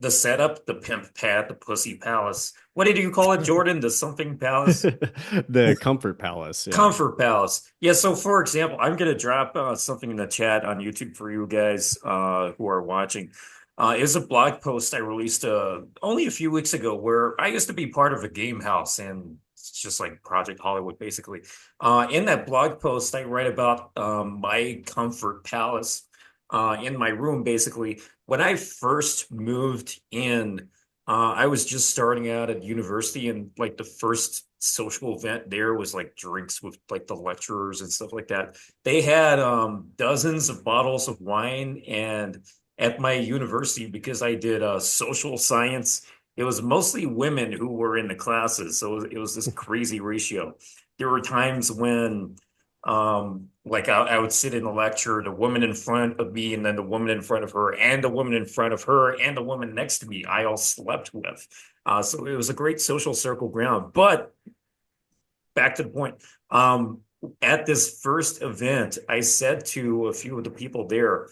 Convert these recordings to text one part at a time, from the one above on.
the setup, the pimp pad, the pussy palace. What did you call it, Jordan? The something palace? The Comfort Palace, yeah. Comfort palace. Yeah, so for example, I'm gonna drop something in the chat on YouTube for you guys who are watching. It's a blog post I released only a few weeks ago where I used to be part of a game house and it's just like Project Hollywood basically. In that blog post, I write about my comfort palace in my room basically. When I first moved in, I was just starting out at university, and like the first social event there was like drinks with like the lecturers and stuff like that. They had dozens of bottles of wine, and at my university, because I did social science, it was mostly women who were in the classes, so it was this crazy ratio. There were times when like I would sit in a lecture, the woman in front of me, and then the woman in front of her, and the woman in front of her, and the woman next to me, I all slept with. So it was a great social circle ground. But back to the point, um, at this first event, I said to a few of the people there,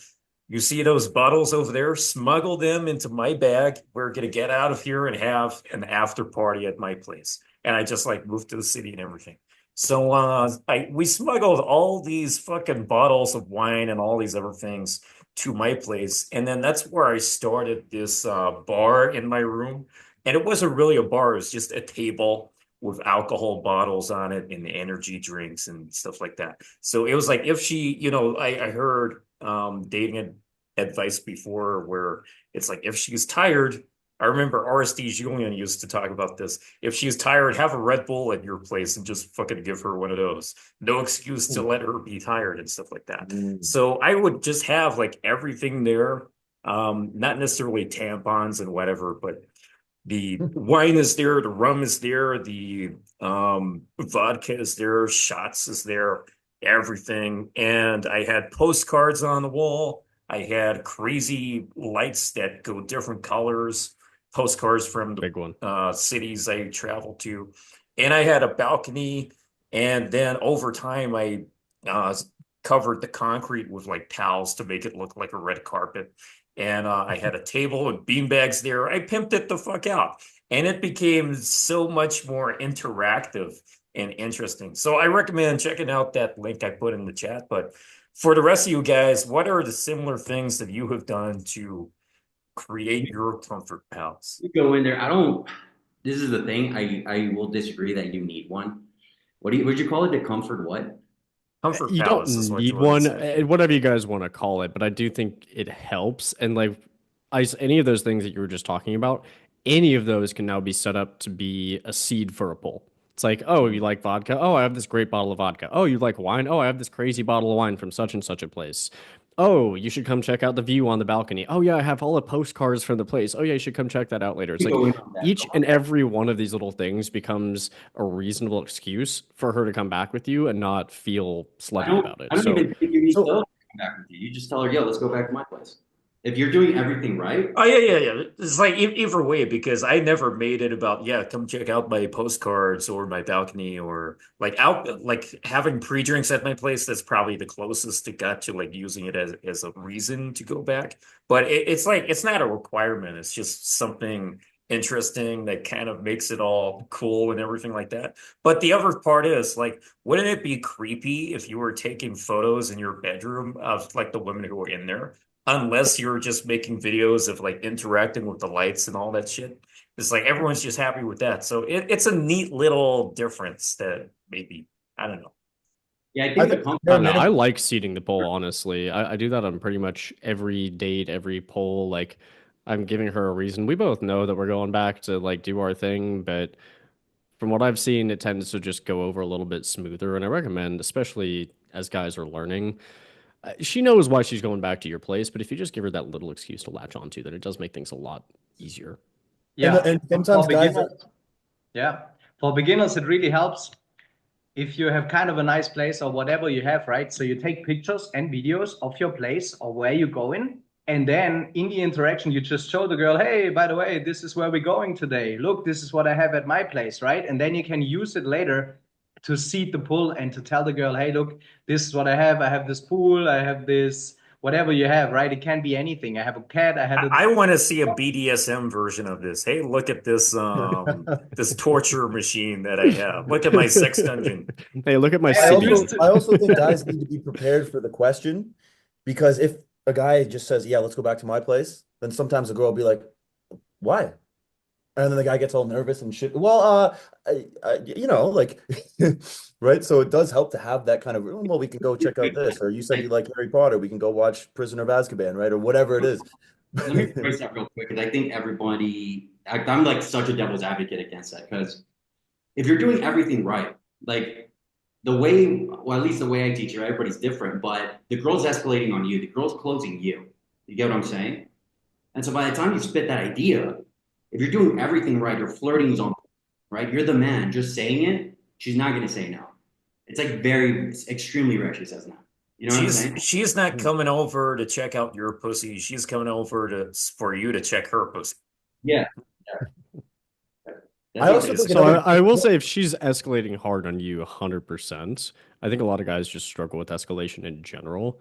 you see those bottles over there? Smuggle them into my bag. We're gonna get out of here and have an after party at my place. And I just like moved to the city and everything. So I we smuggled all these fucking bottles of wine and all these other things to my place. And then that's where I started this bar in my room. And it wasn't really a bar, it was just a table with alcohol bottles on it and energy drinks and stuff like that. So it was like if she, I heard dating advice before where it's like if she's tired, I remember RSD Julian used to talk about this. If she's tired, have a Red Bull at your place and just fucking give her one of those. No excuse to let her be tired and stuff like that. Mm. So I would just have like everything there. Not necessarily tampons and whatever, but the wine is there, the rum is there, the vodka is there, shots is there, everything. And I had postcards on the wall. I had crazy lights that go different colors, postcards from the Big one. cities I traveled to. And I had a balcony. And then over time, I uh, covered the concrete with like towels to make it look like a red carpet. And I had a table and beanbags there. I pimped it the fuck out. And it became so much more interactive and interesting. So I recommend checking out that link I put in the chat. But for the rest of you guys, what are the similar things that you have done to create your comfort pals? You go in there. I don't. This is the thing. I will disagree that you need one. Would you call it the comfort what? Comfort You don't palace is what need Jordan one, said. whatever you guys want to call it, but I do think it helps. And like any of those things that you were just talking about, any of those can now be set up to be a seed for a pull. It's like, oh, you like vodka? Oh, I have this great bottle of vodka. Oh, you like wine? Oh, I have this crazy bottle of wine from such and such a place. Oh, you should come check out the view on the balcony. Oh, yeah, I have all the postcards from the place. Oh, yeah, you should come check that out later. It's You like go in on that. each and every one of these little things becomes a reasonable excuse for her to come back with you and not feel slutty about I it. don't So, even think you need to so come back with you. You just tell her, yo, let's go back to my place. If you're doing everything right, Oh yeah, yeah, yeah. It's like either way because I never made it about yeah, come check out my postcards or my balcony or like having pre-drinks at my place. That's probably the closest it got to like using it as a reason to go back. But it's like it's not a requirement. It's just something interesting that kind of makes it all cool and everything like that. But the other part is like, wouldn't it be creepy if you were taking photos in your bedroom of like the women who were in there? Unless you're just making videos of like interacting with the lights and all that shit. It's like everyone's just happy with that. So it's a neat little difference that maybe, I don't know. yeah, I I think the think the comfort. I bare don't know. I minimum. like seating the poll, honestly. I do that on pretty much every date, every poll. Like, I'm giving her a reason. We both know that we're going back to like do our thing, but from what I've seen, it tends to just go over a little bit smoother. And I recommend, especially as guys are learning, she knows why she's going back to your place, but if you just give her that little excuse to latch onto, then it does make things a lot easier. And, Yeah, and sometimes for guys, beginners, yeah, for beginners, it really helps if you have kind of a nice place or whatever you have, right? So you take pictures and videos of your place or where you're going. And then in the interaction, you just show the girl, hey, by the way, this is where we're going today. Look, this is what I have at my place, right? And then you can use it later to seed the pool and to tell the girl, hey, look, this is what I have. I have this pool, I have this whatever you have, right? It can be anything. I have a cat. I had a I want to see a BDSM version of this. Hey, look at this this torture machine that I have. Look at my sex dungeon. Hey, look at my I simulator. used to. I also think guys need to be prepared for the question because if a guy just says, "Yeah, let's go back to my place," then sometimes the girl will be like, "Why?" And then the guy gets all nervous and shit. Well, like, right? So it does help to have that kind of, well, we can go check out this. Or you said you like Harry Potter. We can go watch Prisoner of Azkaban, right? Or whatever it is. Let me phrase that real quick because I think I'm like such a devil's advocate against that because if you're doing everything right, like well, at least the way I teach it, everybody's different, but the girl's escalating on you, the girl's closing you. You get what I'm saying? And so by the time you spit that idea, if you're doing everything right, you're flirting on, right? You're the man, just saying it, she's not going to say no. It's like it's extremely rare she says no. You know what I'm saying? She's not coming over to check out your pussy. She's coming over for you to check her pussy. Yeah. I also think So I will say if she's escalating hard on you 100%, I think a lot of guys just struggle with escalation in general.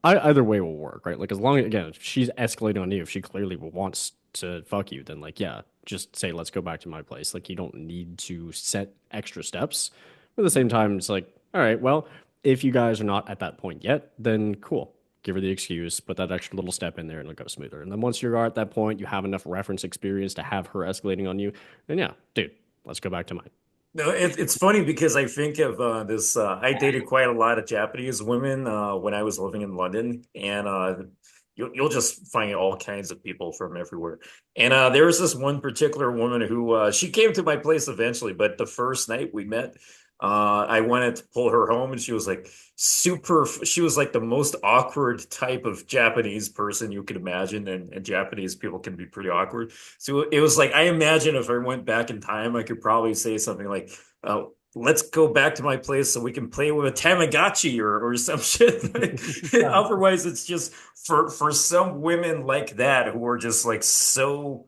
Either way will work, right? Like as long as, again, if she's escalating on you, if she clearly wants to fuck you, then like, yeah, just say, let's go back to my place. Like you don't need to set extra steps. But at the same time, it's like, all right, well, if you guys are not at that point yet, then cool. Give her the excuse, put that extra little step in there and it'll go smoother. And then once you're at that point, you have enough reference experience to have her escalating on you, then yeah, dude, let's go back to mine. No, it's funny because I think of this. I dated quite a lot of Japanese women when I was living in London, and you'll just find all kinds of people from everywhere. And there was this one particular woman who she came to my place eventually, but the first night we met, I wanted to pull her home, and she was like super. She was like the most awkward type of Japanese person you could imagine, and Japanese people can be pretty awkward. So it was like I imagine if I went back in time, I could probably say something like, let's go back to my place so we can play with a Tamagotchi or some shit." Otherwise, it's just for some women like that who are just like so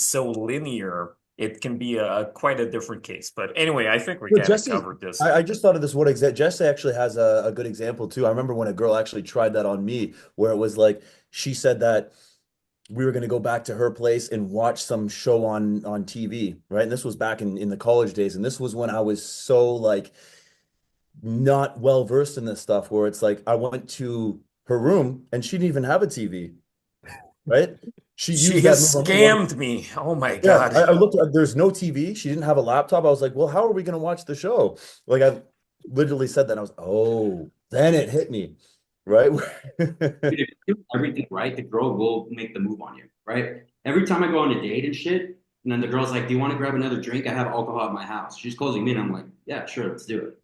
linear. It can be quite a different case. But anyway, I think we Well, kind of Jesse, covered this. I just thought of this one exact. Jesse actually has a good example too. I remember when a girl actually tried that on me, where it was like she said that we were going to go back to her place and watch some show on TV, right? And this was back in the college days, and this was when I was so like not well versed in this stuff, where it's like I went to her room and she didn't even have a TV, right? She She used that has move. scammed me. Oh my Yeah, God. I looked at there's no TV. She didn't have a laptop. I was like, well, how are we going to watch the show? Like I literally said that. And I was, oh, then it hit me, right? If you do everything right, the girl will make the move on you, right? Every time I go on a date and shit, and then the girl's like, "Do you want to grab another drink? I have alcohol at my house." She's closing me, and I'm like, "Yeah, sure, let's do it."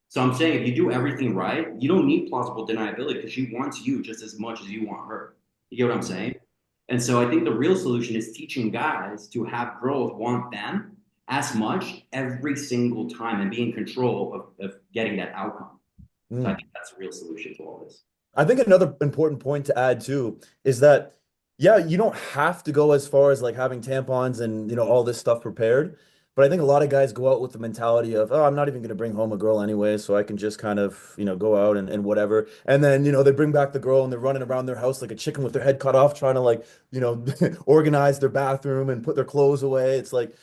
So I'm saying if you do everything right, you don't need plausible deniability because she wants you just as much as you want her. You get what I'm saying? And so I think the real solution is teaching guys to have girls want them as much every single time and be in control of getting that outcome. So I think that's the real solution to all this. I think another important point to add too is that, yeah, you don't have to go as far as like having tampons and, all this stuff prepared. But I think a lot of guys go out with the mentality of, oh, I'm not even going to bring home a girl anyway, so I can just kind of, go out and whatever. And then, they bring back the girl and they're running around their house like a chicken with their head cut off, trying to like, organize their bathroom and put their clothes away. It's like,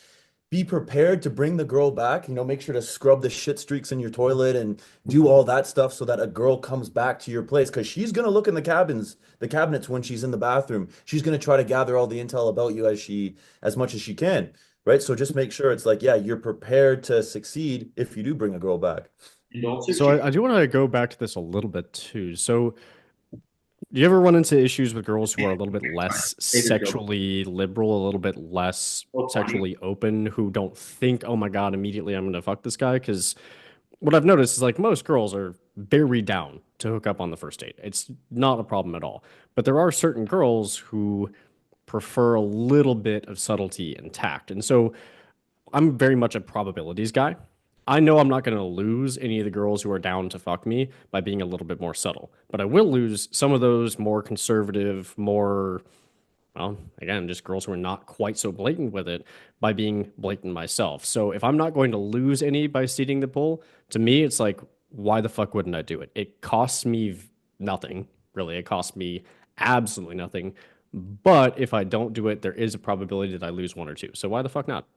be prepared to bring the girl back, make sure to scrub the shit streaks in your toilet and do all that stuff so that a girl comes back to your place because she's going to look in the cabinets when she's in the bathroom. She's going to try to gather all the intel about you as much as she can, right? So just make sure it's like, yeah, you're prepared to succeed if you do bring a girl back. So I do want to go back to this a little bit too. So do you ever run into issues with girls who are a little bit less sexually liberal, a little bit less sexually open, who don't think, oh my God, immediately I'm going to fuck this guy? Because what I've noticed is like most girls are very down to hook up on the first date. It's not a problem at all. But there are certain girls who prefer a little bit of subtlety and tact. And so I'm very much a probabilities guy. I know I'm not going to lose any of the girls who are down to fuck me by being a little bit more subtle, but I will lose some of those more conservative, more, well, again, just girls who are not quite so blatant with it by being blatant myself. So if I'm not going to lose any by ceding the pull, to me, it's like, why the fuck wouldn't I do it? It costs me nothing, really. It costs me absolutely nothing. But if I don't do it, there is a probability that I lose one or two. So why the fuck not?